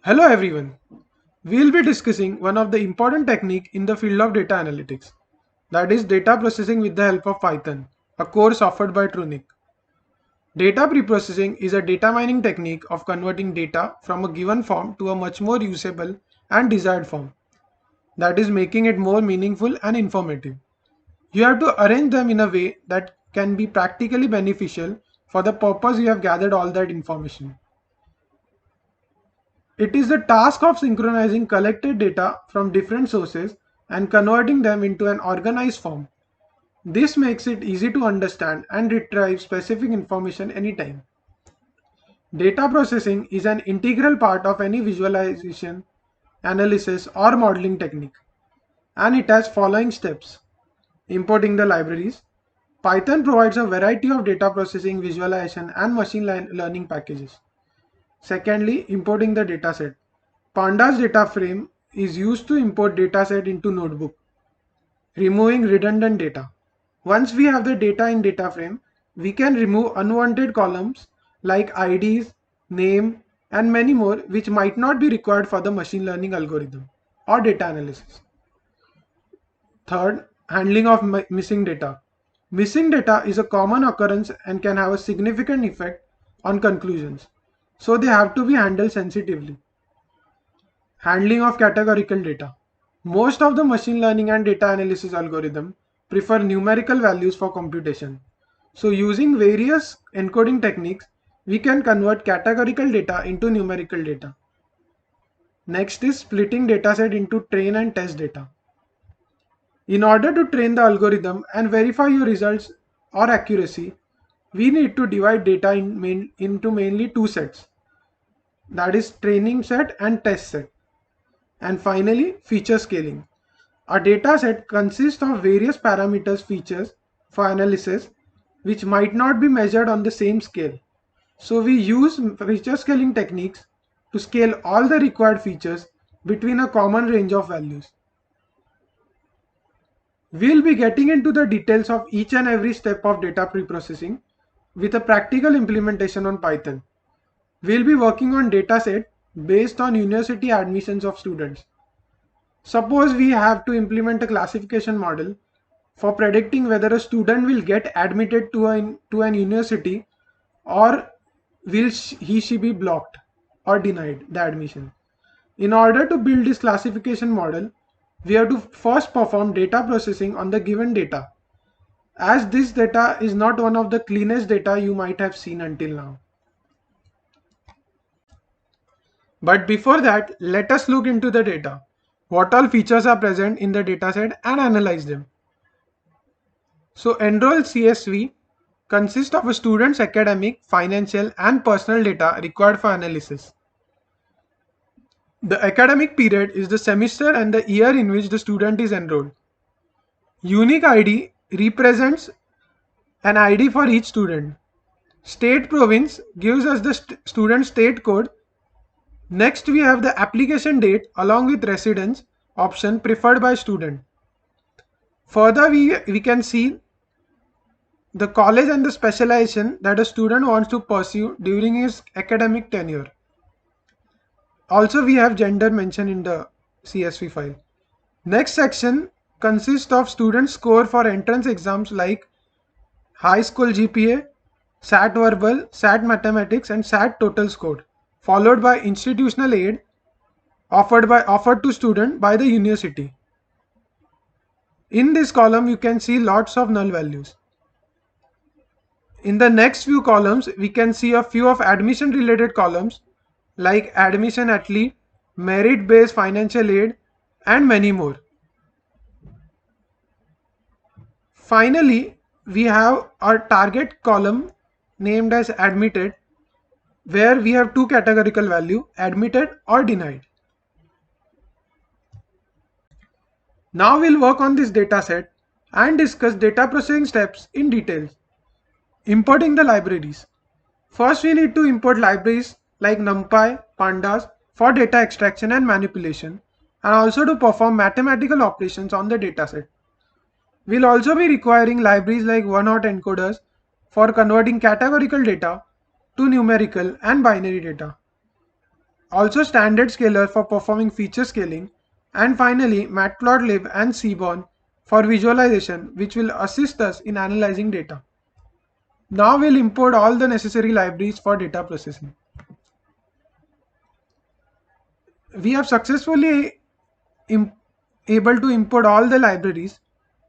Hello everyone. We'll be discussing one of the important technique in the field of data analytics, that is data processing with the help of Python, a course offered by Trunic. Data preprocessing is a data mining technique of converting data from a given form to a much more usable and desired form, that is making it more meaningful and informative. You have to arrange them in a way that can be practically beneficial for the purpose you have gathered all that information. It is the task of synchronizing collected data from different sources and converting them into an organized form. This makes it easy to understand and retrieve specific information anytime. Data processing is an integral part of any visualization, analysis, or modeling technique, and it has following steps. Importing the libraries. Python provides a variety of data processing, visualization, and machine learning packages. Secondly, importing the dataset. Pandas data frame is used to import dataset into notebook, removing redundant data. Once we have the data in data frame, we can remove unwanted columns like IDs, name, and many more which might not be required for the machine learning algorithm or data analysis. Third, handling of missing data. Missing data is a common occurrence and can have a significant effect on conclusions, so they have to be handled sensitively. Handling of categorical data. Most of the machine learning and data analysis algorithm prefer numerical values for computation. So using various encoding techniques, we can convert categorical data into numerical data. Next is splitting dataset into train and test data. In order to train the algorithm and verify your results or accuracy, we need to divide data into mainly two sets, that is training set and test set. And finally, feature scaling. A dataset consists of various parameters features for analysis which might not be measured on the same scale. So we use feature scaling techniques to scale all the required features between a common range of values. We'll be getting into the details of each and every step of data preprocessing with a practical implementation on Python. We'll be working on dataset based on university admissions of students. Suppose we have to implement a classification model for predicting whether a student will get admitted to an university, or will she be blocked or denied the admission. In order to build this classification model, we have to first perform data processing on the given data, as this data is not one of the cleanest data you might have seen until now. But before that, let us look into the data. What all features are present in the dataset and analyze them. So Enroll CSV consists of a student's academic, financial, and personal data required for analysis. The academic period is the semester and the year in which the student is enrolled. Unique ID represents an ID for each student. State province gives us the student state code. Next we have the application date along with residence option preferred by student. Further we can see the college and the specialization that a student wants to pursue during his academic tenure. Also, we have gender mentioned in the CSV file. Next section consists of student score for entrance exams like high school GPA, SAT verbal, SAT mathematics, and SAT total score, followed by institutional aid offered to student by the university. In this column, you can see lots of null values. In the next few columns, we can see a few of admission related columns like admission athlete, merit based financial aid, and many more. Finally, we have our target column named as admitted, where we have two categorical value, admitted or denied. Now we'll work on this dataset and discuss data processing steps in detail. Importing the libraries. First, we need to import libraries like NumPy, Pandas for data extraction and manipulation, and also to perform mathematical operations on the dataset. We'll also be requiring libraries like one-hot encoders for converting categorical data to numerical and binary data. also standard scaler for performing feature scaling, and finally matplotlib and seaborn for visualization, which will assist us in analyzing data. Now we'll import all the necessary libraries for data processing. We have successfully able to import all the libraries,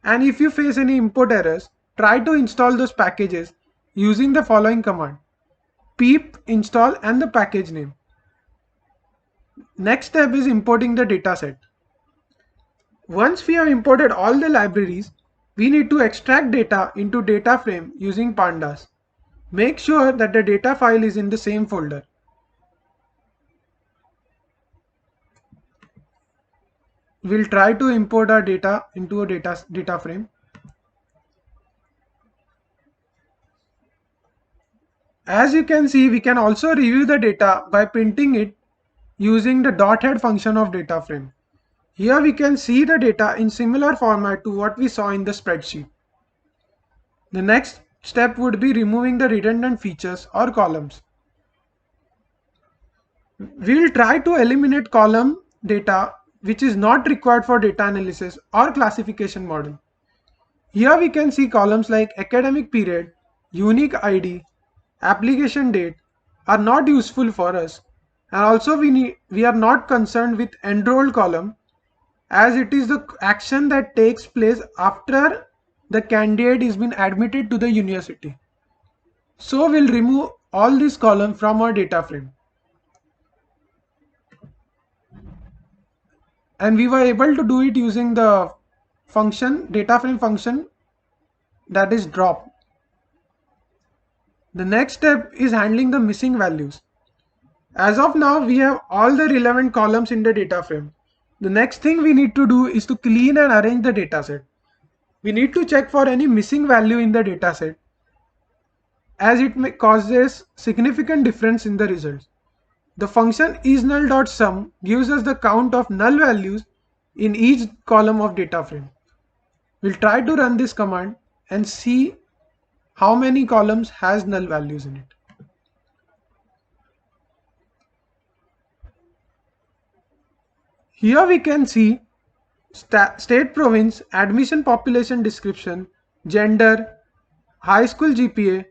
and if you face any import errors, try to install those packages using the following command: pip install and the package name. Next step is importing the dataset. Once we have imported all the libraries, we need to extract data into data frame using pandas. Make sure that the data file is in the same folder. We'll try to import our data into a data frame. As you can see, we can also review the data by printing it using the .head function of data frame. Here we can see the data in similar format to what we saw in the spreadsheet. The next step would be removing the redundant features or columns. We will try to eliminate column data which is not required for data analysis or classification model. Here we can see columns like academic period, unique ID, application date are not useful for us, and also we are not concerned with enrolled column, as it is the action that takes place after the candidate is been admitted to the university. So we'll remove all these columns from our data frame. And we were able to do it using the function, data frame function, that is drop. The next step is handling the missing values. As of now, we have all the relevant columns in the data frame. The next thing we need to do is to clean and arrange the dataset. We need to check for any missing value in the dataset, as it may causes significant difference in the results. The function isNull.sum gives us the count of null values in each column of data frame. We'll try to run this command and see how many columns has null values in it. Here we can see state province, admission population description, gender, high school GPA,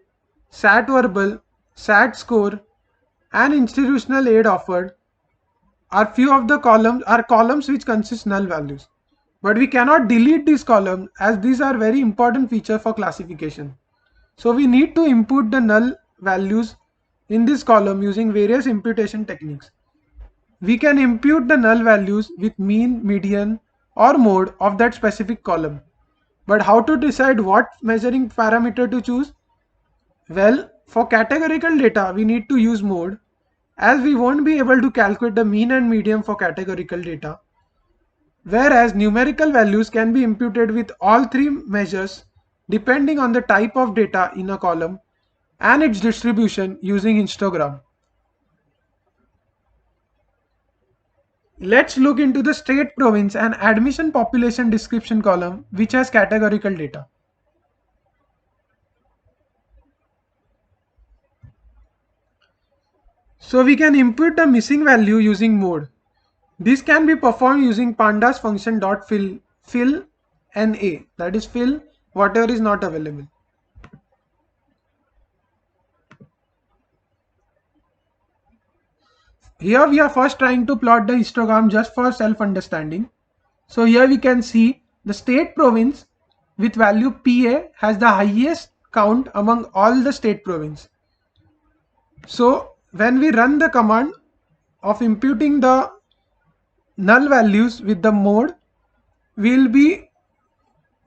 SAT verbal, SAT score, and institutional aid offered are few of the columns which consist null values. But we cannot delete these columns, as these are very important feature for classification. So we need to input the null values in this column using various imputation techniques. We can impute the null values with mean, median, or mode of that specific column. But how to decide what measuring parameter to choose? Well, for categorical data, we need to use mode, as we won't be able to calculate the mean and median for categorical data. Whereas numerical values can be imputed with all three measures depending on the type of data in a column and its distribution using histogram. Let's look into the state province and admission population description column, which has categorical data. So we can input the missing value using mode. This can be performed using pandas function fill na, that is fill whatever is not available. Here we are first trying to plot the histogram just for self-understanding. So here we can see the state province with value PA has the highest count among all the state province. So when we run the command of imputing the null values with the mode, we will be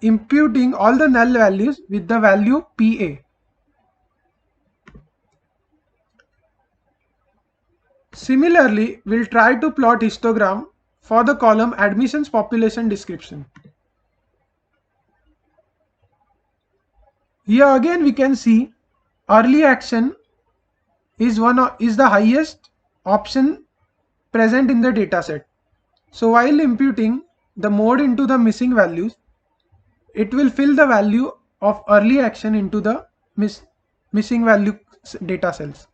imputing all the null values with the value PA. Similarly, we'll try to plot histogram for the column admissions population description. Here again we can see early action is the highest option present in the dataset. So while imputing the mode into the missing values, it will fill the value of early action into the missing value data cells.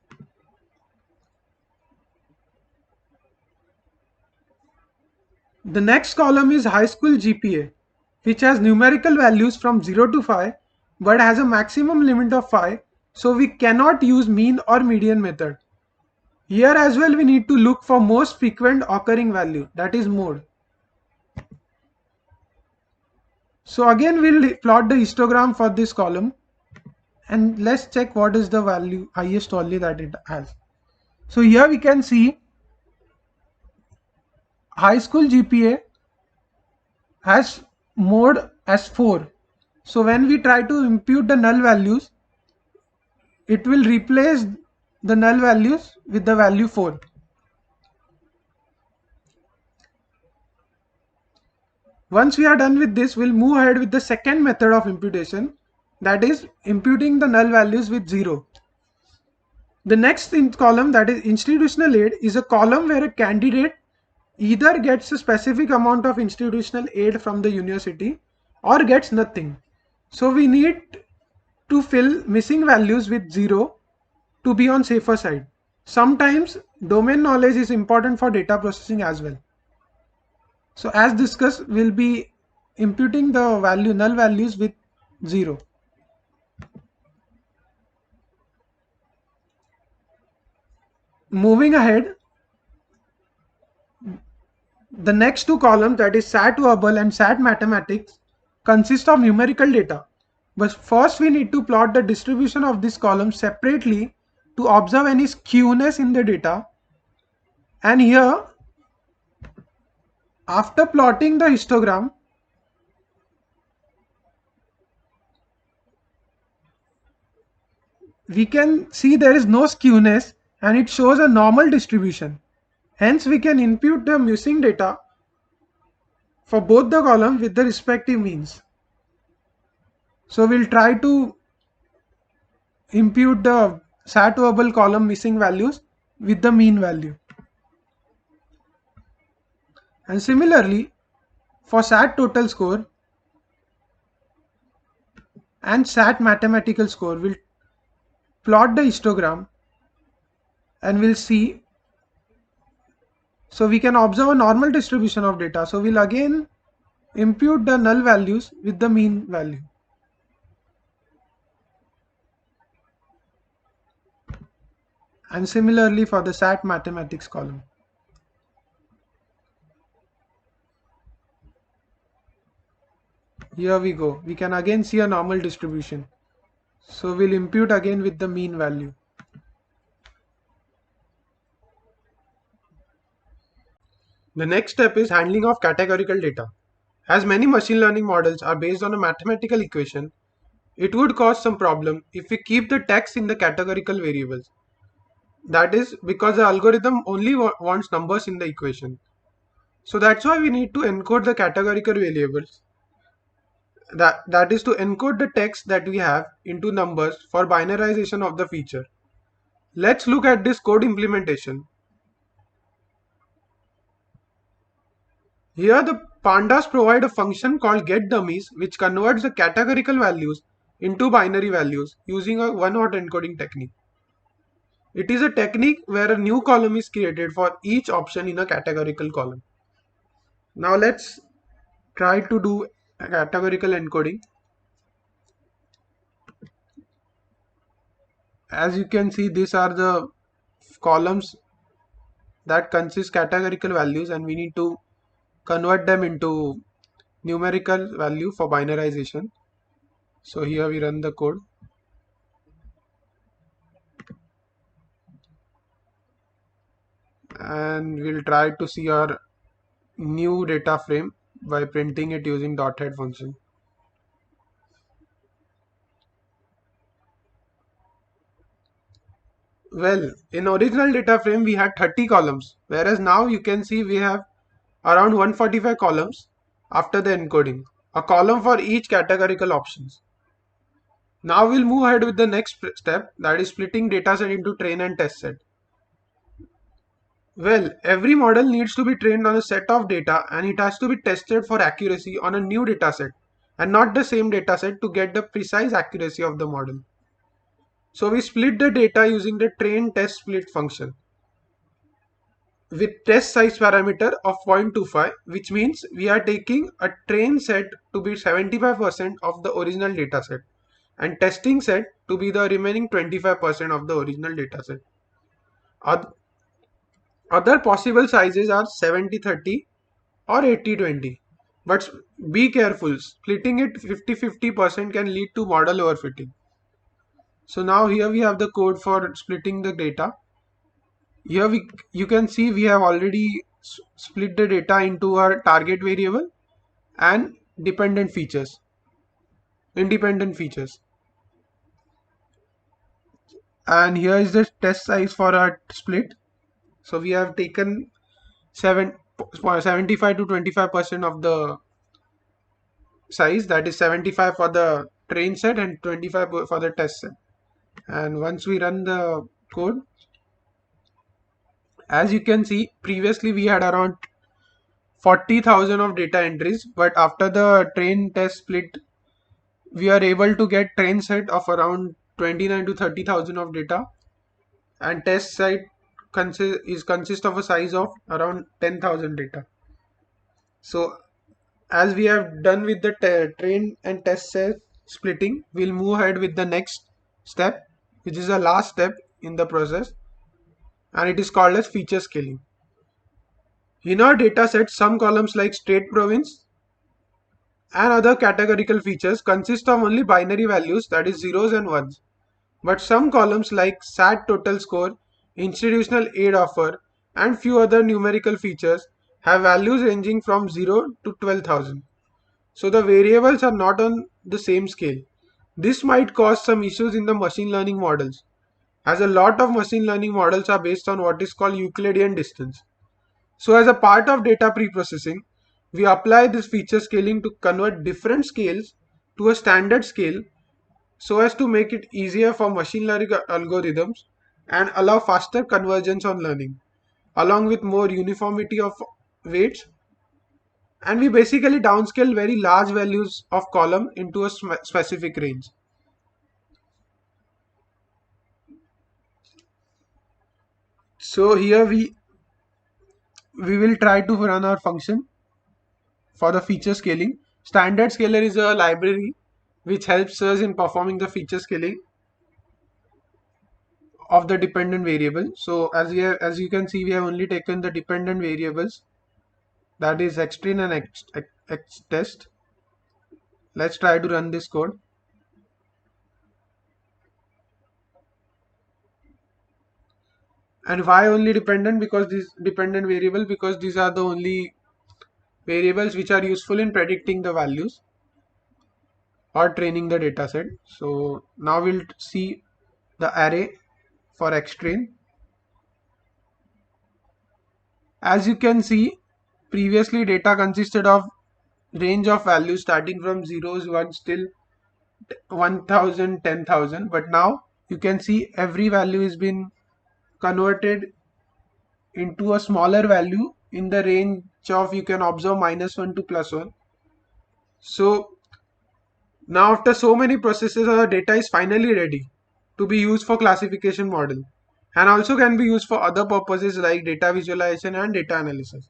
The next column is high school GPA, which has numerical values from 0 to 5 but has a maximum limit of 5, so we cannot use mean or median method. Here as well we need to look for most frequent occurring value, that is mode. So again we'll plot the histogram for this column and let's check what is the value, highest value that it has. So here we can see high school GPA has mode as 4. So when we try to impute the null values, it will replace the null values with the value 4. Once we are done with this, we'll move ahead with the second method of imputation, that is imputing the null values with 0. The next column, that is institutional aid, is a column where a candidate either gets a specific amount of institutional aid from the university or gets nothing. So we need to fill missing values with 0 to be on safer side. Sometimes domain knowledge is important for data processing as well. So as discussed, we'll be imputing the null values with 0. Moving ahead, the next two columns, that is SAT verbal and SAT mathematics, consist of numerical data. But first we need to plot the distribution of this column separately to observe any skewness in the data. And here, after plotting the histogram, we can see there is no skewness and it shows a normal distribution. Hence we can impute the missing data for both the columns with the respective means. So we'll try to impute the SAT verbal column missing values with the mean value. And similarly, for SAT total score and SAT mathematical score, we'll plot the histogram and we'll see. So we can observe a normal distribution of data. So we'll again impute the null values with the mean value. And similarly for the SAT mathematics column. Here we go. We can again see a normal distribution. So we'll impute again with the mean value. The next step is handling of categorical data. As many machine learning models are based on a mathematical equation, it would cause some problem if we keep the text in the categorical variables. That is because the algorithm only wants numbers in the equation. So that's why we need to encode the categorical variables. That is to encode the text that we have into numbers for binarization of the feature. Let's look at this code implementation. Here the pandas provide a function called getDummies which converts the categorical values into binary values using a one-hot encoding technique. It is a technique where a new column is created for each option in a categorical column. Now let's try to do a categorical encoding. As you can see, these are the columns that consist categorical values and we need to convert them into numerical value for binarization. So here we run the code. And we'll try to see our new data frame by printing it using .head function. Well, in original data frame we had 30 columns, whereas now you can see we have around 145 columns after the encoding, a column for each categorical options. Now we'll move ahead with the next step, that is splitting dataset into train and test set. Well, every model needs to be trained on a set of data and it has to be tested for accuracy on a new dataset and not the same dataset to get the precise accuracy of the model. So we split the data using the train test split function. with test size parameter of 0.25, which means we are taking a train set to be 75% of the original data set and testing set to be the remaining 25% of the original data set. Other possible sizes are 70-30 or 80-20. But be careful, splitting it 50-50% can lead to model overfitting. So now here we have the code for splitting the data. Here you can see we have already split the data into our target variable and independent features. And here is the test size for our split. So we have taken 75 to 25% of the size, that is 75 for the train set and 25 for the test set. And once we run the code, as you can see, previously we had around 40,000 of data entries, but after the train test split we are able to get train set of around 29 to 30,000 of data, and test set consist of a size of around 10,000 data. So as we have done with the train and test set splitting, we'll move ahead with the next step, which is the last step in the process, and it is called as feature scaling. In our data set, some columns like state, province and other categorical features consist of only binary values, that is zeros and ones. But some columns like SAT total score, institutional aid offer and few other numerical features have values ranging from 0 to 12,000. So the variables are not on the same scale. This might cause some issues in the machine learning models, as a lot of machine learning models are based on what is called Euclidean distance. So as a part of data pre-processing, we apply this feature scaling to convert different scales to a standard scale so as to make it easier for machine learning algorithms and allow faster convergence on learning, along with more uniformity of weights. And we basically downscale very large values of column into a specific range. So here we will try to run our function for the feature scaling. Standard scaler is a library which helps us in performing the feature scaling of the dependent variable. So as you can see, we have only taken the dependent variables, that is xtrain and xtest. Let's try to run this code. And why only dependent? Because these dependent variable, because these are the only variables which are useful in predicting the values or training the data set. So now we'll see the array for xtrain. As you can see, previously data consisted of range of values starting from zeros, 1 till 1000, 10,000, but now you can see every value is been converted into a smaller value in the range of, you can observe, -1 to +1. So now after so many processes, our data is finally ready to be used for classification model, and also can be used for other purposes like data visualization and data analysis.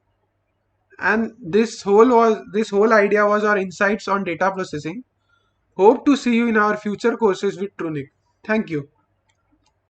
And this whole idea was our insights on data processing. Hope to see you in our future courses with Trunik. Thank you.